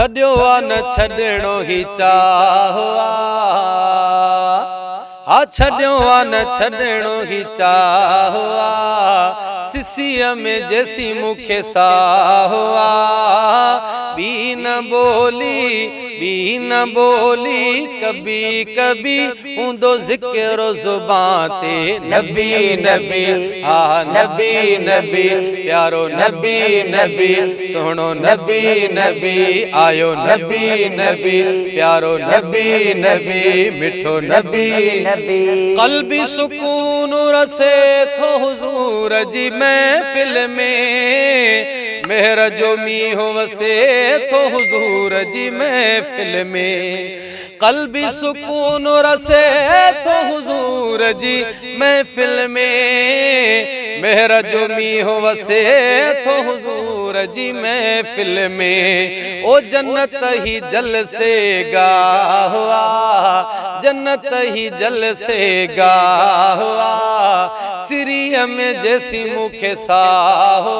छड्यो आ न छॾणो ही चाहो आ छड्यो आ न छॾणो ही चाहो आ सिसीअ में जैसी मुखे साहो आ बी न बोली कभी कभी हूंदो ज़िक्र ज़ुबान ते नबी नबी आ नबी नबी प्यारो नबी नबी सोहणो नबी नबी आयो नबी नबी प्यारो नबी नबी मिठो नबी नबी क़ल्बी सुकून रसे थो हुज़ूर जी महफ़िल में मेहर जो मींहुं वसे थो हुज़ूर जी महफ़िल में क़ल्बी सुकून रसे थो हुज़ूर जी महफ़िल में मेहर जो मींहुं वसे थो हुज़ूर जी महफ़िल में ओ जन्नत ही जल से गाह जन्नत ही जल से गाह सिरिया में जैसी मुखे साहो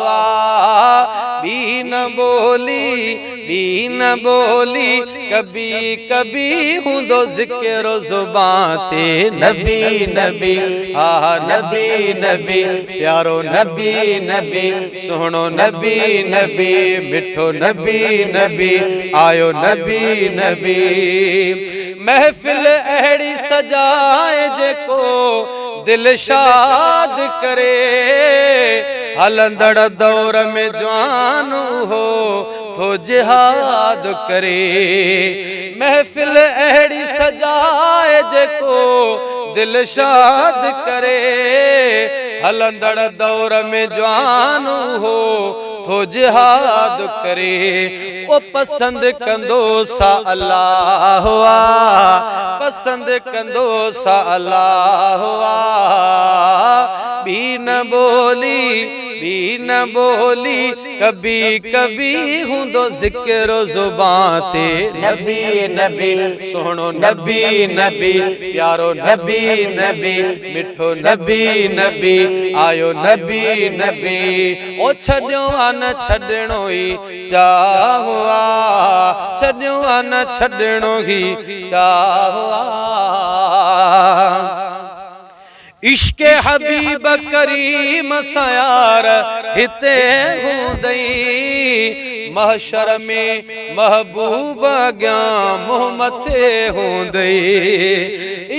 बी न बोली कभी कभी हूंदो ज़िक्र ज़ुबान ते नबी नबी आ नबी नबी प्यारो नबी नबी सोहणो नबी नबी मिठो नबी नबी आयो नबी नबी महफ़िल अहिड़ी सजाए जेको दिल शाद करे हलंदड़ दौर में जवान हो तो जिहाद करे महफ़िल अहिड़ी सजाए जेको दिल शाद करे हलंदड़ दौर में जवान हो तो जिहाद करे ओ पसंद कंदो सा अल्लाह पसंद कंदो सा अल्लाह बी न बोली कभी कभी हूंदो ज़िक्र ज़ुबान ते नबी नबी सोहणो नबी नबी प्यारो नबी नबी मिठो नबी नबी आयो नबी नबी ओ छड्यो आ न छॾणो ही चाहो छड्यो आ न छॾणो ही चाहो इश्क़े हबीब करीम सयार हिते हूंदई महशर में महबूब अॻियां मुंहुं मथे हूंदई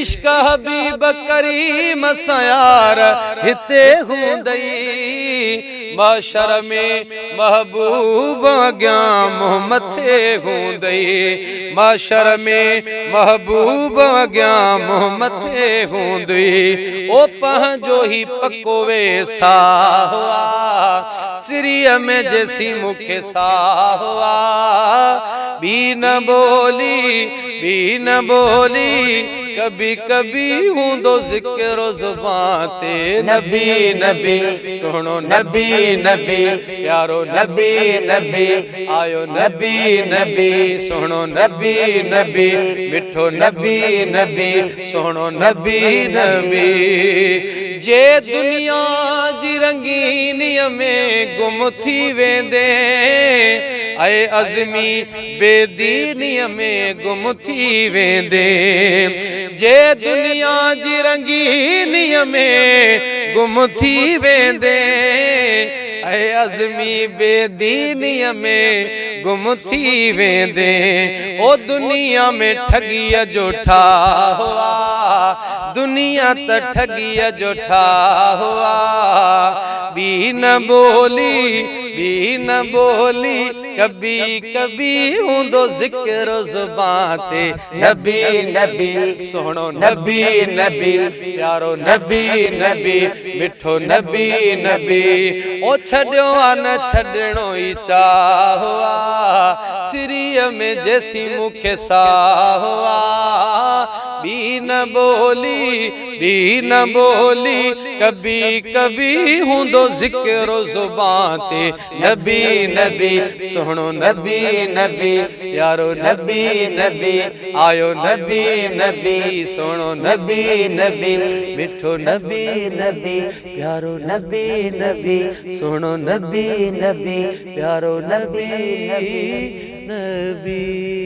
इश्क़ हबीब करीम सयार हिते हूंदई महशर में महबूब अॻियां मुंहुं मथे हूंदई महशर में महबूब अॻियां मुंहुं मथे हूंदई ओ पंहिंजो ही पको वेसाह सिरिया में जैसी मुखे साह बी न बोली कभी कभी हूंदो ज़िक्र ज़ुबान ते नबी नबी सोहणो नबी नबी प्यारो नबी नबी आयो नबी नबी सोहणो नबी नबी मिठो नबी नबी सोहणो नबी नबी जे दुनिया जी रंगीनीअ में गुम थी वेंदे ऐं अज़मी बेदीनीअ में गुम थी वेंदे जे दुनिया जी रंगीनीअ में गुम थी वेंदे ऐं अज़मी बेदीनीअ में गुम थी वेंदे ओ दुनिया में ठगीअ जो ठाहो दुनिया त ठगीअ जो ठाहो बी न बोली कभी कभी हूंदो ज़िक्र ज़ुबान ते नबी नबी सोहणो नबी नबी प्यारो नबी नबी मिठो नबी नबी ओ छड्यो आ न छॾणो ही चाहो सिरिया में जैसी मुखे साहो बी न बोली कभी कभी हूंदो ज़िक्र ज़ुबान ते नबी नबी सोहणो नबी नबी प्यारो नबी नबी आयो नबी नबी सोहणो नबी नबी मिठो नबी नबी प्यारो नबी नबी सोहणो नबी नबी प्यारो नबी नबी नबी।